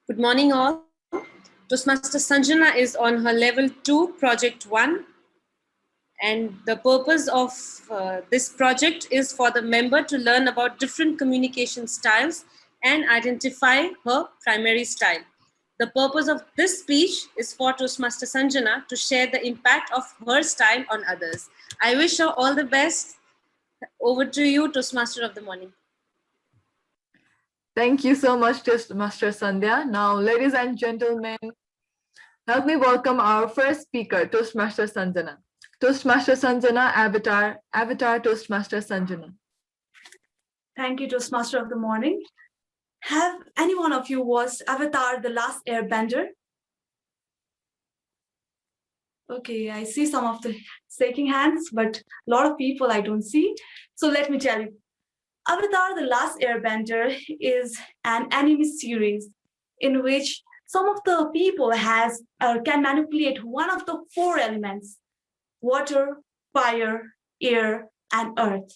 Good morning, all. Toastmaster Sanjana is on her level 2, project 1. And the purpose of this project is for the member to learn about different communication styles and identify her primary style. The purpose of this speech is for Toastmaster Sanjana to share the impact of her style on others. I wish her all the best. Over to you, Toastmaster of the morning. Thank you so much, Toastmaster Sandhya. Now, ladies and gentlemen, help me welcome our first speaker, Toastmaster Sanjana. Toastmaster Sanjana, Avatar Toastmaster Sanjana. Thank you, Toastmaster of the morning. Have any one of you watched Avatar: The Last Airbender? Okay, I see some of the shaking hands, but a lot of people I don't see. So let me tell you. Avatar: The Last Airbender is an anime series in which some of the people can manipulate one of the 4 elements: water, fire, air, and earth.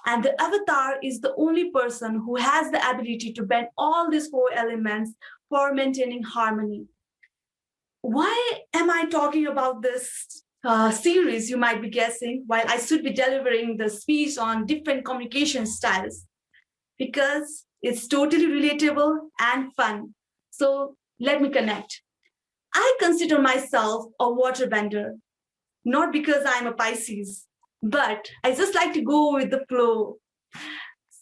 And the avatar is the only person who has the ability to bend all these 4 elements for maintaining harmony. Why am I talking about this series, you might be guessing, while I should be delivering the speech on different communication styles? Because it's totally relatable and fun. So let me connect. I consider myself a waterbender, not because I'm a Pisces, but I just like to go with the flow.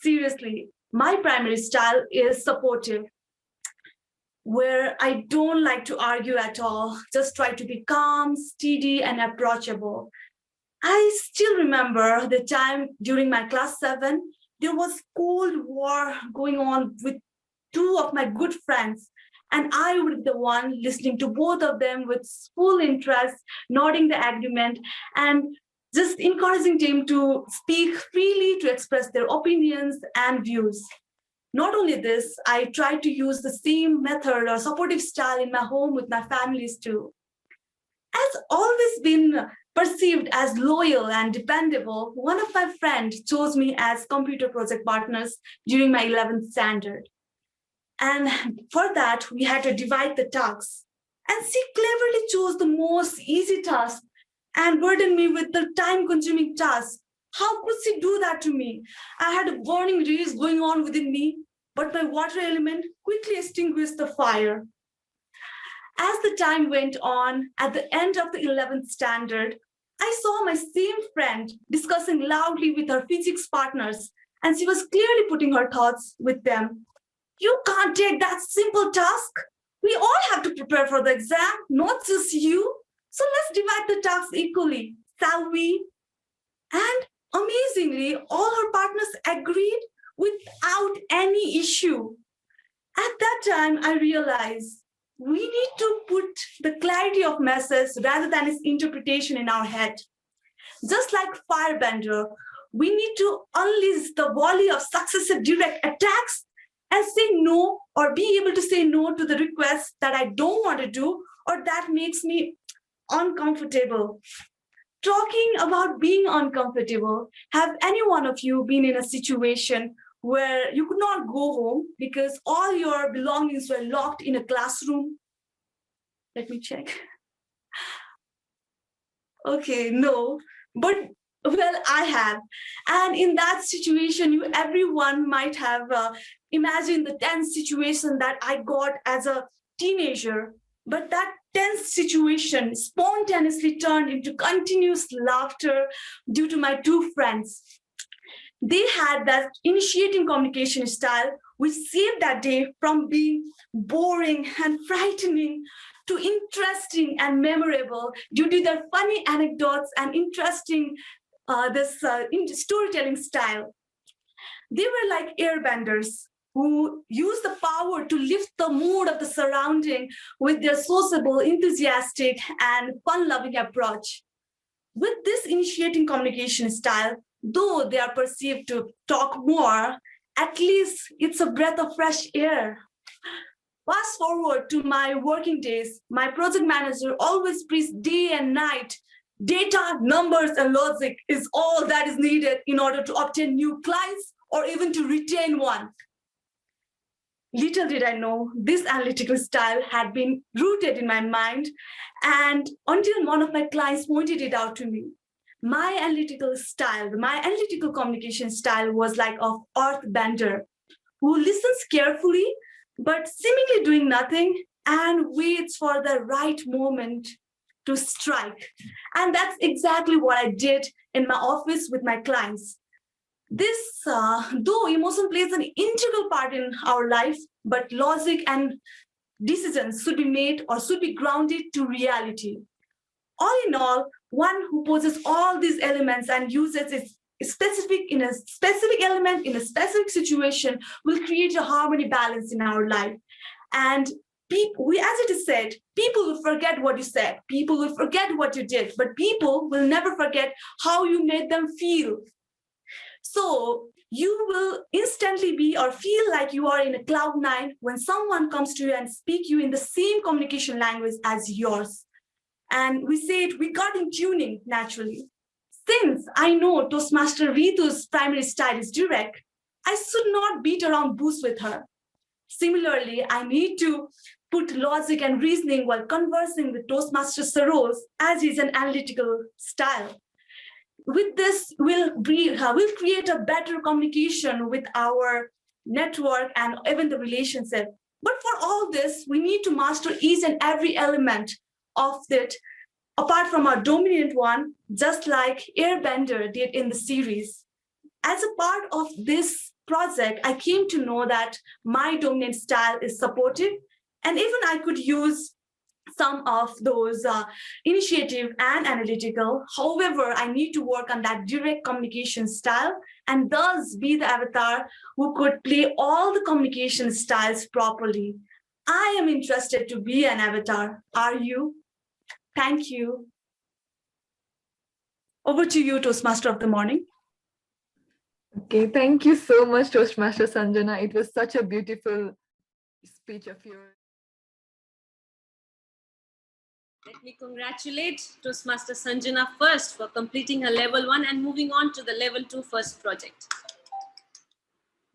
Seriously, my primary style is supportive, where I don't like to argue at all, just try to be calm, steady, and approachable. I still remember the time during my class 7, there was Cold War going on with 2 of my good friends. And I would be the one listening to both of them with full interest, nodding the agreement, and just encouraging them to speak freely, to express their opinions and views. Not only this, I try to use the same method or supportive style in my home with my families too. As always been perceived as loyal and dependable, one of my friends chose me as computer project partners during my 11th standard. And for that, we had to divide the tasks. And she cleverly chose the most easy task and burdened me with the time-consuming task. How could she do that to me? I had a burning race going on within me, but my water element quickly extinguished the fire. As the time went on, at the end of the 11th standard, I saw my same friend discussing loudly with her physics partners, and she was clearly putting her thoughts with them. You can't take that simple task. We all have to prepare for the exam, not just you. So let's divide the tasks equally, shall we? And amazingly, all her partners agreed without any issue. At that time, I realized we need to put the clarity of message rather than its interpretation in our head. Just like Firebender, we need to unleash the volley of successive direct attacks and say no, or be able to say no to the requests that I don't want to do or that makes me uncomfortable. Talking about being uncomfortable, have any one of you been in a situation where you could not go home because all your belongings were locked in a classroom? Let me check. Okay, no, but well, I have. And in that situation, everyone might have imagined the tense situation that I got as a teenager. But that tense situation spontaneously turned into continuous laughter due to my 2 friends. They had that initiating communication style which saved that day from being boring and frightening to interesting and memorable due to their funny anecdotes and interesting storytelling style. They were like airbenders who use the power to lift the mood of the surrounding with their sociable, enthusiastic, and fun-loving approach. With this initiating communication style, though they are perceived to talk more, at least it's a breath of fresh air. Fast forward to my working days, my project manager always preached day and night. Data, numbers, and logic is all that is needed in order to obtain new clients or even to retain one. little did I know this analytical style had been rooted in my mind, and until one of my clients pointed it out to me. My analytical communication style was like of earthbender, who listens carefully but seemingly doing nothing and waits for the right moment to strike. And that's exactly what I did in my office with my clients. This, though emotion plays an integral part in our life, but logic and decisions should be made or should be grounded to reality. All in all, one who possesses all these elements and uses it in a specific element in a specific situation will create a harmony balance in our life. And as it is said, people will forget what you said, people will forget what you did, but people will never forget how you made them feel. So you will instantly be or feel like you are in a cloud nine when someone comes to you and speak you in the same communication language as yours. And we say it, we got in tuning naturally. Since I know Toastmaster Ritu's primary style is direct, I should not beat around bush with her. Similarly, I need to put logic and reasoning while conversing with Toastmaster Saroz, as is an analytical style. With this, we'll create a better communication with our network and even the relationship. But for all this, we need to master each and every element of it, apart from our dominant one, just like Airbender did in the series. As a part of this project, I came to know that my dominant style is supportive, and even I could use some of those initiative and analytical. However, I need to work on that direct communication style and thus be the avatar who could play all the communication styles properly. I am interested to be an avatar. Are you? Thank you. Over to you, Toastmaster of the Morning. Okay, thank you so much, Toastmaster Sanjana. It was such a beautiful speech of yours. Let me congratulate Toastmaster Sanjana first for completing her level 1 and moving on to the level 2 first project.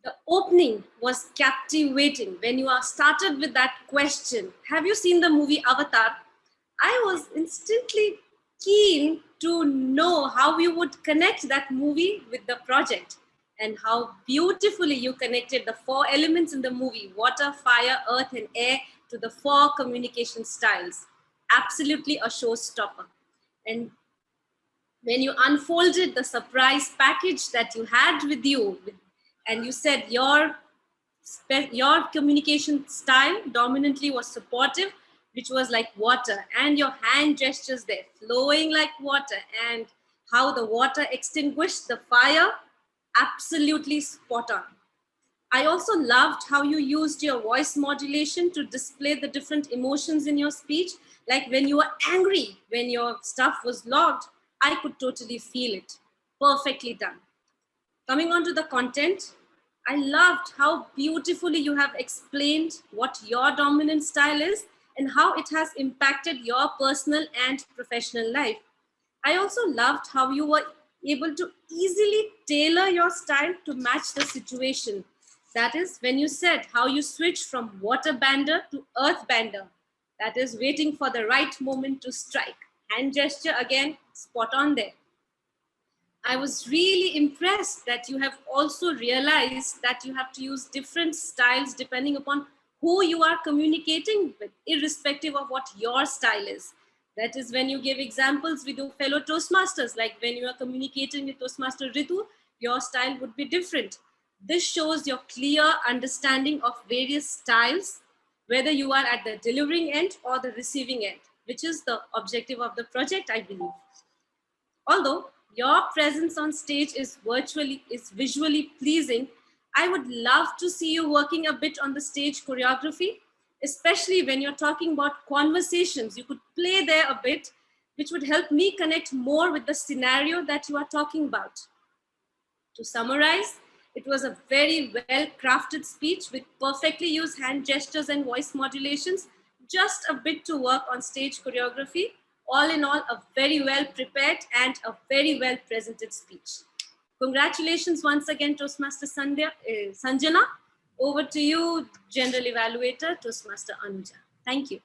The opening was captivating when you are started with that question. Have you seen the movie Avatar? I was instantly keen to know how you would connect that movie with the project and how beautifully you connected the 4 elements in the movie, water, fire, earth, and air, to the 4 communication styles. Absolutely a showstopper. And when you unfolded the surprise package that you had with you, and you said your communication style dominantly was supportive, which was like water, and your hand gestures there flowing like water, and how the water extinguished the fire, absolutely spot on. I also loved how you used your voice modulation to display the different emotions in your speech. Like when you were angry, when your stuff was logged, I could totally feel it. Perfectly done. Coming on to the content, I loved how beautifully you have explained what your dominant style is and how it has impacted your personal and professional life. I also loved how you were able to easily tailor your style to match the situation. That is when you said how you switched from water bander to earth bander. That is waiting for the right moment to strike. Hand gesture again, spot on there. I was really impressed that you have also realized that you have to use different styles depending upon who you are communicating with, irrespective of what your style is. That is when you give examples with your fellow Toastmasters, like when you are communicating with Toastmaster Ritu, your style would be different. This shows your clear understanding of various styles, whether you are at the delivering end or the receiving end, which is the objective of the project, I believe. Although your presence on stage is visually pleasing, I would love to see you working a bit on the stage choreography, especially when you're talking about conversations. You could play there a bit, which would help me connect more with the scenario that you are talking about. To summarize, it was a very well-crafted speech with perfectly used hand gestures and voice modulations, just a bit to work on stage choreography. All in all, a very well prepared and a very well presented speech. Congratulations once again, Toastmaster Sanjana. Over to you, General Evaluator, Toastmaster Anuja. Thank you.